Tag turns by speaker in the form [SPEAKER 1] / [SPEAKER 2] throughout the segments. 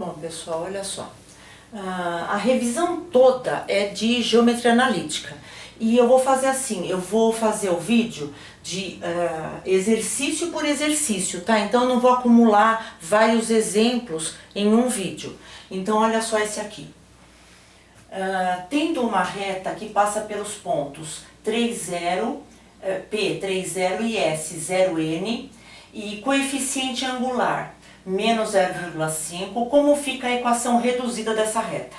[SPEAKER 1] Bom, pessoal, olha só. A revisão toda é de geometria analítica. E eu vou fazer assim, eu vou fazer o vídeo de exercício por exercício, tá? Então eu não vou acumular vários exemplos em um vídeo. Então olha só esse aqui. Tendo uma reta que passa pelos pontos 30, P, 30 e S, 0N, e coeficiente angular menos 0,5, como fica a equação reduzida dessa reta?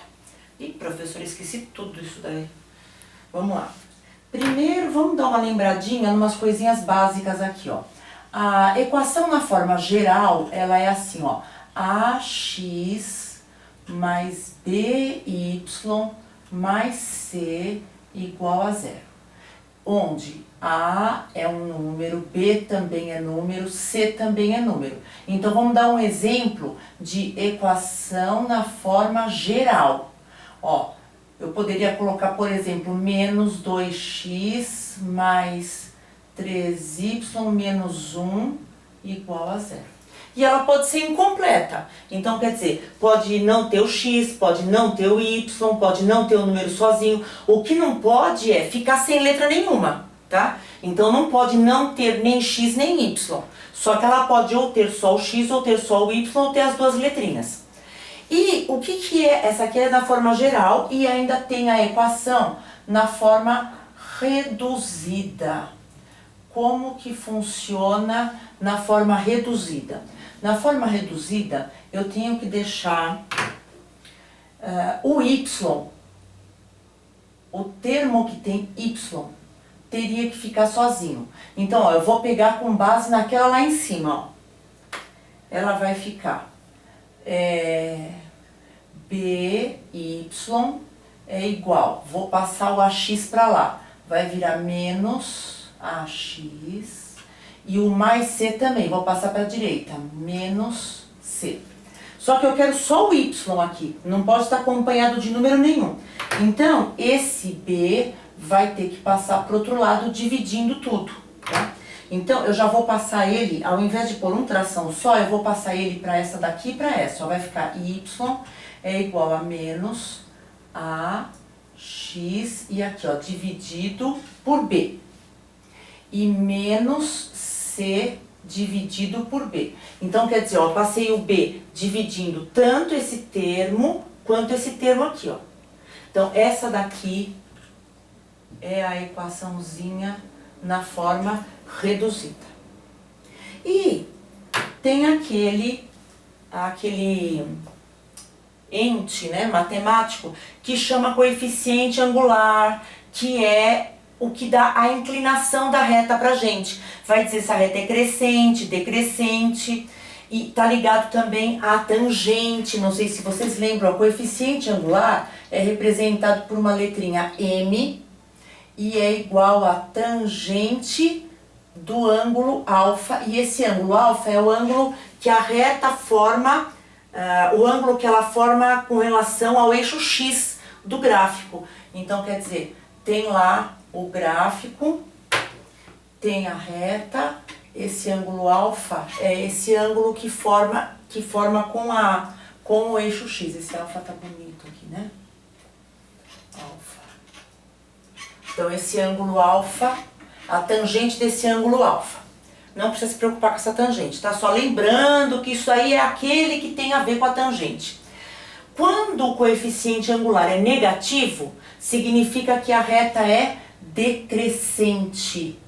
[SPEAKER 1] Ih, professor, esqueci tudo isso daí. Vamos lá. Primeiro, vamos dar uma lembradinha em umas coisinhas básicas aqui, ó. A equação na forma geral, ela é assim, ó. AX mais BY mais C igual a zero. Onde A é um número, B também é número, C também é número. Então vamos dar um exemplo de equação na forma geral. Ó, eu poderia colocar, por exemplo, menos 2x mais 3y menos 1 igual a zero. E ela pode ser incompleta. Então, quer dizer, pode não ter o x, pode não ter o y, pode não ter o número sozinho. O que não pode é ficar sem letra nenhuma, tá? Então, não pode não ter nem x nem y. Só que ela pode ou ter só o x, ou ter só o y, ou ter as duas letrinhas. E o que é? Essa aqui é na forma geral e ainda tem a equação na forma reduzida. Como que funciona na forma reduzida? Na forma reduzida, eu tenho que deixar o y, o termo que tem y, teria que ficar sozinho. Então, ó, eu vou pegar com base naquela lá em cima, ó. Ela vai ficar BY é igual, vou passar o AX para lá, vai virar menos AX. E o mais C também, vou passar para a direita, menos C. Só que eu quero só o Y aqui, não pode estar acompanhado de número nenhum. Então, esse B vai ter que passar para o outro lado, dividindo tudo, tá? Então, eu já vou passar ele, ao invés de pôr um tração só, eu vou passar ele para essa daqui e para essa. Ó, vai ficar Y é igual a menos AX, e aqui, ó, dividido por B. E menos C dividido por B. Então, quer dizer, ó, passei o B dividindo tanto esse termo, quanto esse termo aqui, ó. Então, essa daqui é a equaçãozinha na forma reduzida. E tem aquele ente, né, matemático, que chama coeficiente angular, que é o que dá a inclinação da reta pra gente. Vai dizer se a reta é crescente, decrescente, e tá ligado também à tangente. Não sei se vocês lembram, o coeficiente angular é representado por uma letrinha M e é igual a tangente do ângulo alfa. E esse ângulo alfa é o ângulo que a reta forma, o ângulo que ela forma com relação ao eixo X do gráfico. Então, quer dizer, tem lá o gráfico, tem a reta, esse ângulo alfa é esse ângulo que forma com o eixo X. Esse alfa tá bonito aqui, né? Alfa. Então, esse ângulo alfa, a tangente desse ângulo alfa. Não precisa se preocupar com essa tangente, tá? Só lembrando que isso aí é aquele que tem a ver com a tangente. Quando o coeficiente angular é negativo, significa que a reta é decrescente.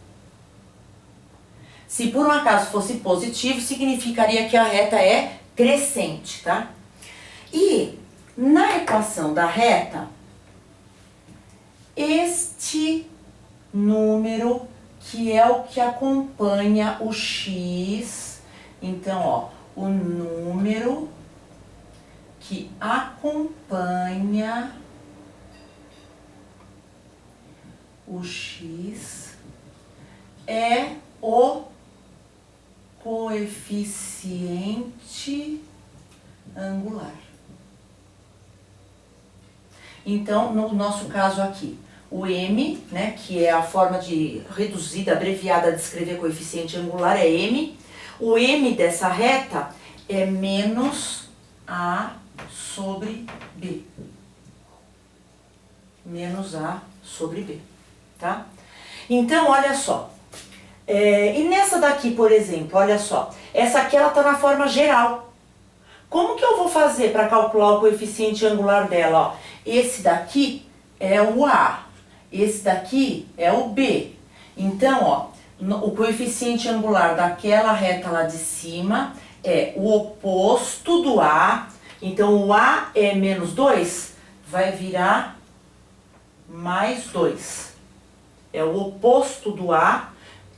[SPEAKER 1] Se por um acaso fosse positivo, significaria que a reta é crescente, tá? E na equação da reta, este número que é o que acompanha o x, então, ó, o número que acompanha o x é o coeficiente angular. Então, no nosso caso aqui, o m, né, que é a forma reduzida, abreviada de escrever coeficiente angular, é m. O m dessa reta é menos A sobre B. Menos A sobre B, tá? Então, olha só. E nessa daqui, por exemplo, olha só. Essa aqui, ela tá na forma geral. Como que eu vou fazer para calcular o coeficiente angular dela? Ó, esse daqui é o A. Esse daqui é o B. Então, ó, o coeficiente angular daquela reta lá de cima é o oposto do A. Então, o A é menos 2, vai virar mais 2. É o oposto do A.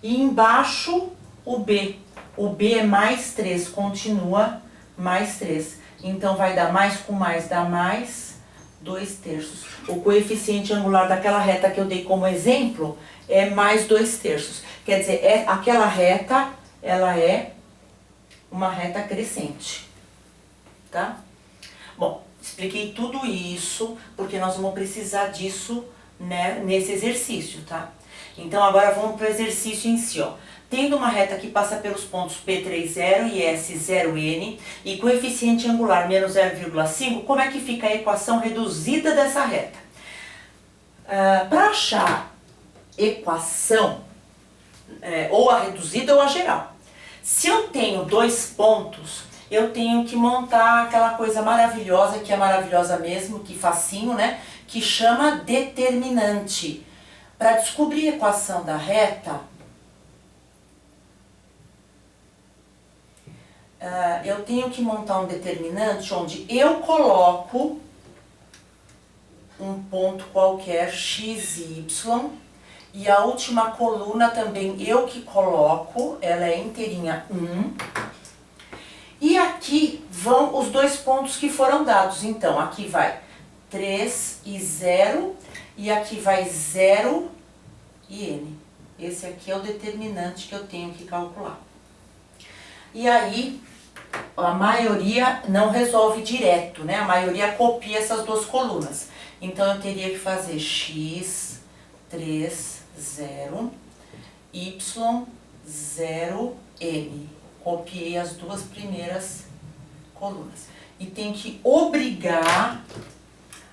[SPEAKER 1] E embaixo, o B. O B é mais 3, continua mais 3. Então, vai dar mais com mais, dá mais 2/3. O coeficiente angular daquela reta que eu dei como exemplo é mais 2/3. Quer dizer, aquela reta, ela é uma reta crescente, tá? Bom, expliquei tudo isso porque nós vamos precisar disso, né, nesse exercício, tá? Então, agora vamos para o exercício em si, ó. Tendo uma reta que passa pelos pontos P30 e S0N e coeficiente angular menos 0,5, como é que fica a equação reduzida dessa reta? Para achar equação, ou a reduzida ou a geral, se eu tenho 2 pontos, eu tenho que montar aquela coisa maravilhosa, que é maravilhosa mesmo, que facinho, né? Que chama determinante. Para descobrir a equação da reta, eu tenho que montar um determinante onde eu coloco um ponto qualquer, x e y, e a última coluna também eu que coloco, ela é inteirinha 1. E aqui vão os 2 pontos que foram dados. Então, aqui vai 3 e 0, e aqui vai 0 e n. Esse aqui é o determinante que eu tenho que calcular. E aí, a maioria não resolve direto, né? A maioria copia essas 2 colunas. Então, eu teria que fazer x, 3, 0, y, 0, n. Copiei as 2 primeiras colunas. E tem que obrigar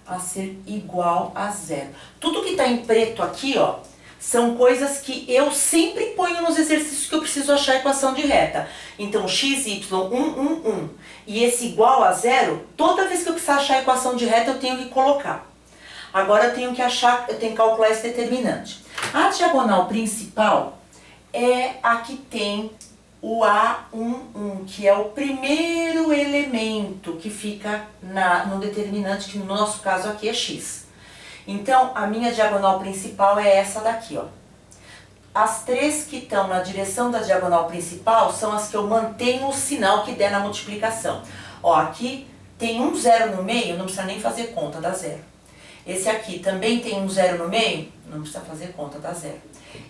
[SPEAKER 1] a ser igual a 0. Tudo que está em preto aqui, ó, são coisas que eu sempre ponho nos exercícios que eu preciso achar a equação de reta. Então, x, y, 1. E esse igual a 0, toda vez que eu precisar achar a equação de reta, eu tenho que colocar. Agora eu tenho que calcular esse determinante. A diagonal principal é a que tem o A11, que é o primeiro elemento que fica no determinante, que no nosso caso aqui é x. Então, a minha diagonal principal é essa daqui, ó. As 3 que estão na direção da diagonal principal são as que eu mantenho o sinal que der na multiplicação. Ó, aqui tem um 0 no meio, não precisa nem fazer conta, dá 0. Esse aqui também tem um 0 no meio, não precisa fazer conta, dá 0.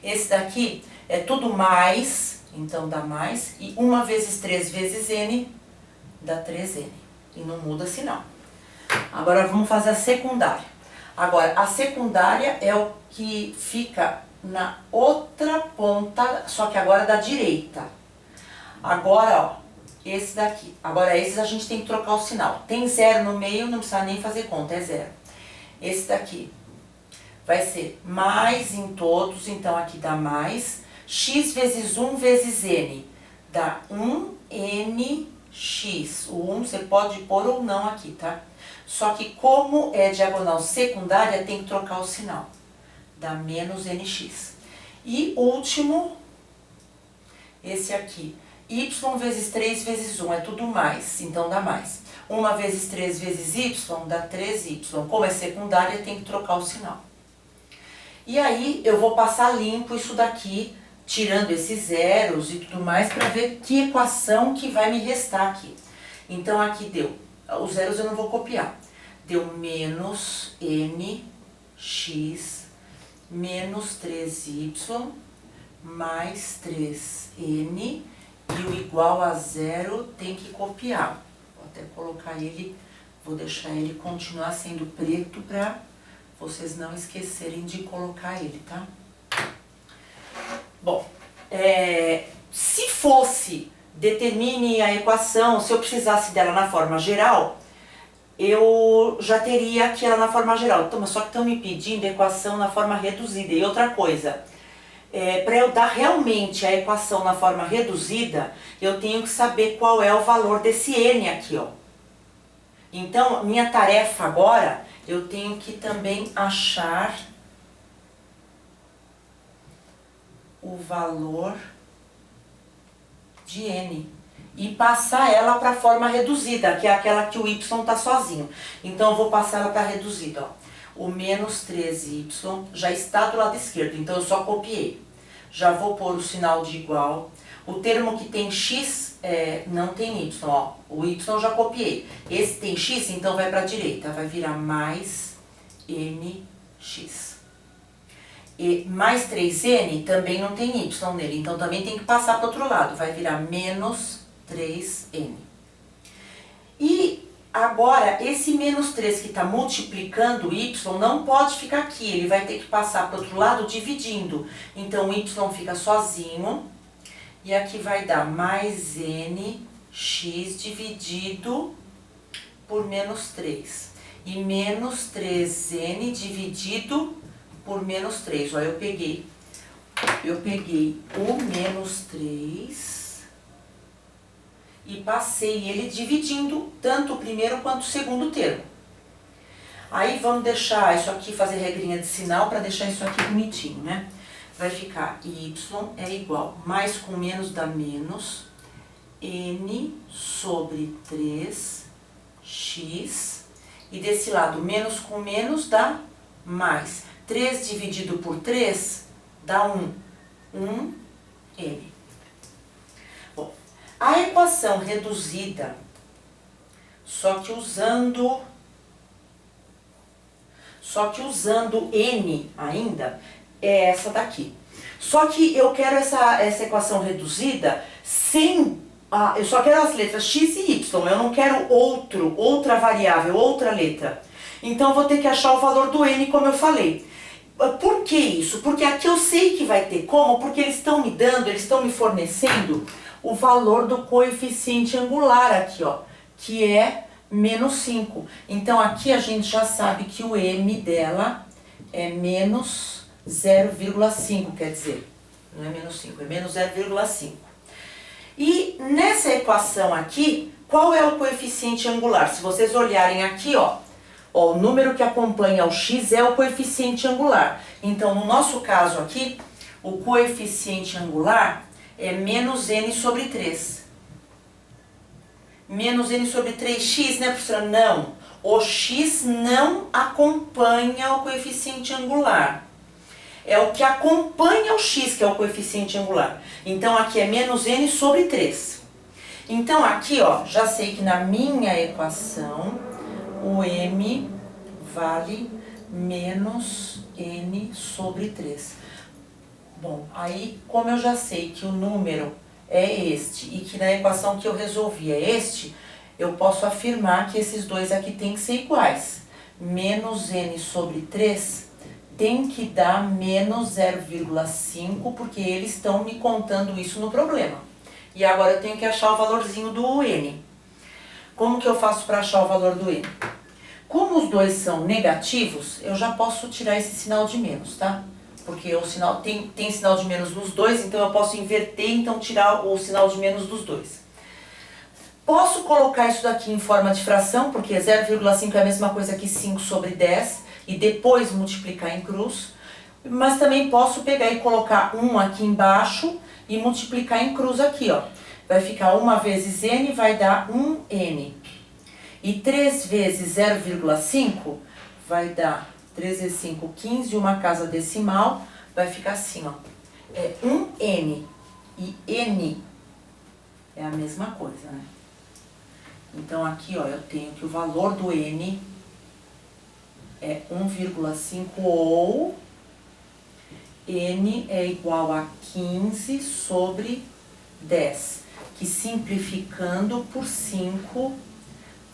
[SPEAKER 1] Esse daqui é tudo mais, então dá mais, e 1 vezes 3 vezes n dá 3n, e não muda sinal. Agora vamos fazer a secundária. Agora, a secundária é o que fica na outra ponta, só que agora da direita. Agora, ó, esse daqui. Agora, esses a gente tem que trocar o sinal. Tem 0 no meio, não precisa nem fazer conta, é 0. Esse daqui vai ser mais em todos, então aqui dá mais. X vezes 1 vezes n dá 1nx. O 1 você pode pôr ou não aqui, tá? Só que como é diagonal secundária, tem que trocar o sinal. Dá menos nx. E último, esse aqui. Y vezes 3 vezes 1 é tudo mais, então dá mais. 1 vezes 3 vezes y dá 3y. Como é secundária, tem que trocar o sinal. E aí, eu vou passar limpo isso daqui, tirando esses zeros e tudo mais, para ver que equação que vai me restar aqui. Então, aqui deu, os zeros eu não vou copiar. Deu menos nx menos 3y mais 3n, e o igual a 0 tem que copiar. Vou até colocar ele, vou deixar ele continuar sendo preto para vocês não esquecerem de colocar ele, tá? Bom, se fosse determine a equação. Se eu precisasse dela na forma geral, eu já teria aqui ela na forma geral. Então, só que estão me pedindo a equação na forma reduzida. E outra coisa, para eu dar realmente a equação na forma reduzida, eu tenho que saber qual é o valor desse n aqui, ó. Então, minha tarefa agora, eu tenho que também achar o valor de n e passar ela para a forma reduzida, que é aquela que o y está sozinho. Então, eu vou passar ela para reduzida, ó. O menos 13y já está do lado esquerdo, então eu só copiei. Já vou pôr o sinal de igual. O termo que tem x não tem y, ó. O y já copiei. Esse tem x, então vai para a direita, vai virar mais nx. E mais 3n também não tem y nele, então também tem que passar para o outro lado, vai virar menos 3n. E agora, esse menos 3 que está multiplicando o y não pode ficar aqui, ele vai ter que passar para o outro lado dividindo. Então, o y fica sozinho, e aqui vai dar mais nx dividido por menos 3. E menos 3n dividido por menos 3. Olha, eu peguei o menos 3 e passei ele dividindo tanto o primeiro quanto o segundo termo. Aí vamos deixar isso aqui, fazer regrinha de sinal para deixar isso aqui bonitinho, né? Vai ficar y é igual, mais com menos dá menos, n sobre 3x, e desse lado menos com menos dá mais. 3 dividido por 3 dá 1, 1n. Bom, a equação reduzida, só que usando n ainda, é essa daqui. Só que eu quero essa equação reduzida sem... eu só quero as letras x e y, eu não quero outra variável, outra letra. Então eu vou ter que achar o valor do n, como eu falei. Por que isso? Porque aqui eu sei que vai ter como, porque eles estão me fornecendo o valor do coeficiente angular aqui, ó, que é menos 5. Então aqui a gente já sabe que o m dela é menos 0,5, quer dizer, não é menos 5, é menos 0,5. E nessa equação aqui, qual é o coeficiente angular? Se vocês olharem aqui, ó, o número que acompanha o x é o coeficiente angular. Então, no nosso caso aqui, o coeficiente angular é menos n sobre 3. Menos n sobre 3x, né, professora? Não. O x não acompanha o coeficiente angular. É o que acompanha o x que é o coeficiente angular. Então, aqui é menos n sobre 3. Então, aqui, ó, já sei que na minha equação, o m vale menos n sobre 3. Bom, aí, como eu já sei que o número é este e que na equação que eu resolvi é este, eu posso afirmar que esses dois aqui têm que ser iguais. Menos n sobre 3 tem que dar menos 0,5, porque eles estão me contando isso no problema. E agora eu tenho que achar o valorzinho do n. Como que eu faço para achar o valor do n? Como os dois são negativos, eu já posso tirar esse sinal de menos, tá? Porque o sinal tem sinal de menos nos dois, então eu posso inverter, então tirar o sinal de menos dos dois. Posso colocar isso daqui em forma de fração, porque 0,5 é a mesma coisa que 5 sobre 10, e depois multiplicar em cruz. Mas também posso pegar e colocar 1 aqui embaixo e multiplicar em cruz aqui, ó. Vai ficar 1 vezes n, vai dar 1n. E 3 vezes 0,5 vai dar 3 vezes 5, 15, uma casa decimal, vai ficar assim, ó. É 1n. E n é a mesma coisa, né? Então, aqui, ó, eu tenho que o valor do n é 1,5 ou n é igual a 15 sobre 10, que simplificando por 5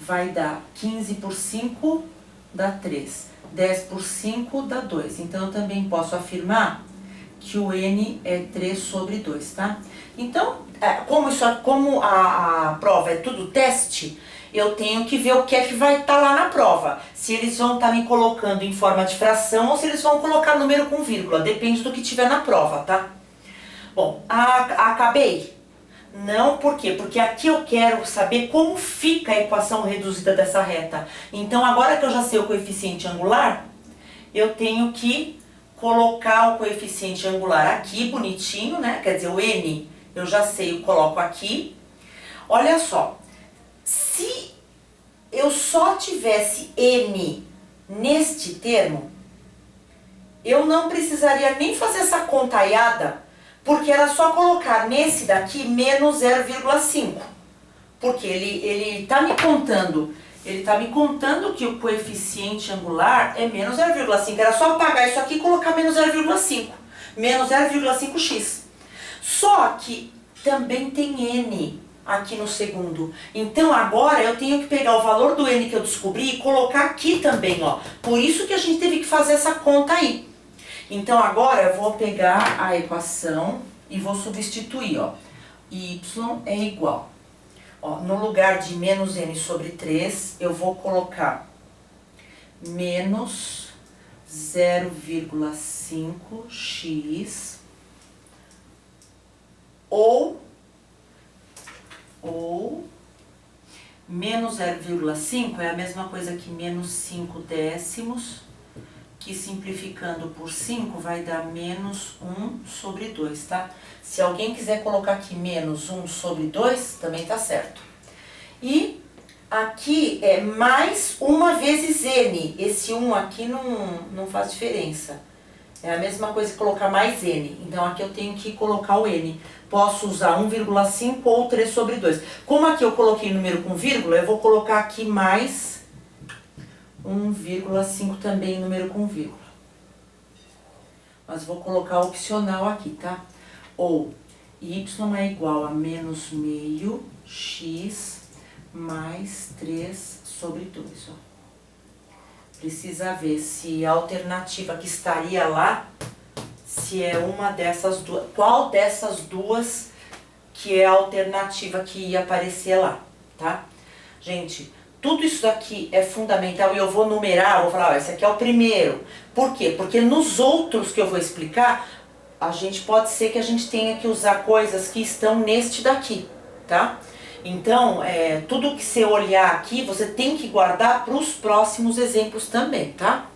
[SPEAKER 1] vai dar 15 por 5 dá 3, 10 por 5 dá 2. Então, eu também posso afirmar que o n é 3 sobre 2, tá? Então, como a prova é tudo teste, eu tenho que ver o que é que vai estar lá na prova. Se eles vão estar me colocando em forma de fração ou se eles vão colocar número com vírgula. Depende do que tiver na prova, tá? Bom, acabei? Não, por quê? Porque aqui eu quero saber como fica a equação reduzida dessa reta. Então, agora que eu já sei o coeficiente angular, eu tenho que colocar o coeficiente angular aqui, bonitinho, né? Quer dizer, o n eu já sei, eu coloco aqui. Olha só, se eu só tivesse n neste termo, eu não precisaria nem fazer essa contaiada, porque era só colocar nesse daqui menos 0,5. Porque ele está me contando que o coeficiente angular é menos 0,5. Era só apagar isso aqui e colocar menos 0,5. Menos 0,5x. Só que também tem n aqui no segundo. Então agora eu tenho que pegar o valor do n que eu descobri e colocar aqui também, ó. Por isso que a gente teve que fazer essa conta aí. Então agora eu vou pegar a equação e vou substituir, ó. Y é igual. Ó, no lugar de menos n sobre 3, eu vou colocar menos 0,5x ou menos 0,5 é a mesma coisa que menos 5 décimos, que simplificando por 5 vai dar menos 1 sobre 2, tá? Se alguém quiser colocar aqui menos 1 sobre 2, também tá certo. E aqui é mais 1 vezes n. Esse 1 aqui não faz diferença. É a mesma coisa que colocar mais n. Então aqui eu tenho que colocar o n. Posso usar 1,5 ou 3 sobre 2. Como aqui eu coloquei número com vírgula, eu vou colocar aqui mais 1,5 também número com vírgula. Mas vou colocar opcional aqui, tá? Ou y é igual a menos meio x mais 3 sobre 2, ó. Precisa ver se a alternativa que estaria lá, se é uma dessas duas, qual dessas duas que é a alternativa que ia aparecer lá, tá? Gente, tudo isso daqui é fundamental e eu vou numerar, vou falar, ó, esse aqui é o primeiro. Por quê? Porque nos outros que eu vou explicar, pode ser que a gente tenha que usar coisas que estão neste daqui, tá? Então, tudo que você olhar aqui, você tem que guardar para os próximos exemplos também, tá?